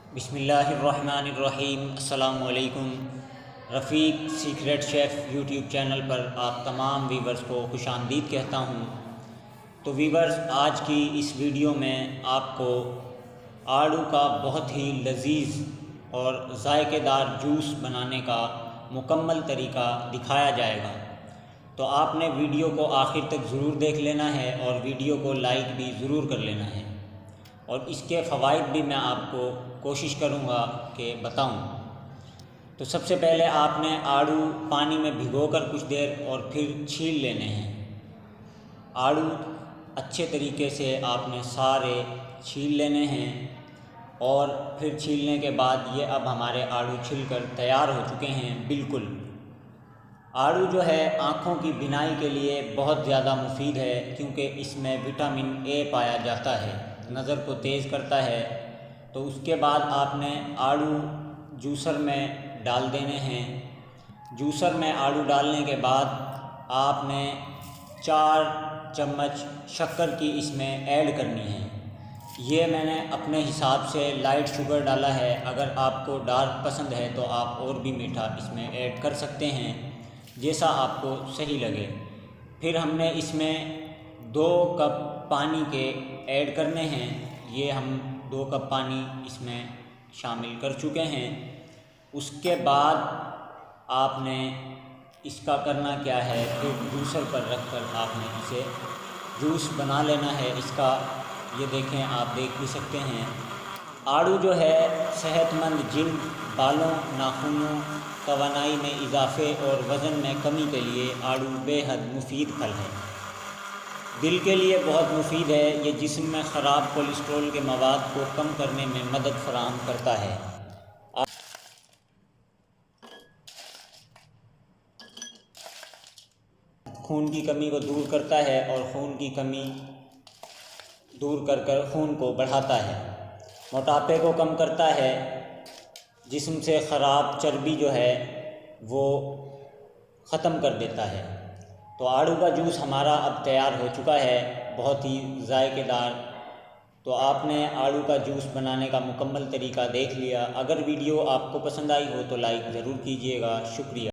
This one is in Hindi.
बिस्मिल्लाहिर्रहमानिर्रहीम। अस्सलामु अलैकुम। रफ़ीक सीक्रेट शेफ़ यूट्यूब चैनल पर आप तमाम वीवर्स को खुशामदीद कहता हूँ। तो वीवर्स, आज की इस वीडियो में आपको आड़ू का बहुत ही लजीज़ और ज़ायकेदार जूस बनाने का मुकम्मल तरीका दिखाया जाएगा। तो आपने वीडियो को आखिर तक ज़रूर देख लेना है और वीडियो को लाइक भी ज़रूर कर लेना है, और इसके फ़वाइद भी मैं आपको कोशिश करूँगा कि बताऊँ। तो सबसे पहले आपने आड़ू पानी में भिगोकर कुछ देर और फिर छील लेने हैं। आड़ू अच्छे तरीके से आपने सारे छील लेने हैं, और फिर छीलने के बाद ये अब हमारे आड़ू छिलकर तैयार हो चुके हैं। बिल्कुल, आड़ू जो है आँखों की बीनाई के लिए बहुत ज़्यादा मुफीद है, क्योंकि इसमें विटामिन ए पाया जाता है, नज़र को तेज़ करता है। तो उसके बाद आपने आड़ू जूसर में डाल देने हैं। जूसर में आड़ू डालने के बाद आपने 4 चम्मच शक्कर की इसमें ऐड करनी है। ये मैंने अपने हिसाब से लाइट शुगर डाला है। अगर आपको डार्क पसंद है तो आप और भी मीठा इसमें ऐड कर सकते हैं, जैसा आपको सही लगे। फिर हमने इसमें 2 कप पानी के ऐड करने हैं। ये हम 2 कप पानी इसमें शामिल कर चुके हैं। उसके बाद आपने इसका करना क्या है, फिर जूसर पर रख कर आपने इसे जूस बना लेना है इसका। ये देखें, आप देख भी सकते हैं। आड़ू जो है सेहतमंद जिल्द, बालों, नाखूनों, तवानाई में इजाफ़े और वज़न में कमी के लिए आड़ू बेहद मुफीद फल है। दिल के लिए बहुत मुफीद है। ये जिस्म में ख़राब कोलेस्ट्रॉल के मवाद को कम करने में मदद फराहम करता है। खून की कमी को दूर करता है, और खून की कमी दूर कर खून को बढ़ाता है। मोटापे को कम करता है। जिस्म से ख़राब चर्बी जो है वो ख़त्म कर देता है। तो आड़ू का जूस हमारा अब तैयार हो चुका है, बहुत ही ज़ायकेदार। तो आपने आड़ू का जूस बनाने का मुकम्मल तरीका देख लिया। अगर वीडियो आपको पसंद आई हो तो लाइक ज़रूर कीजिएगा। शुक्रिया।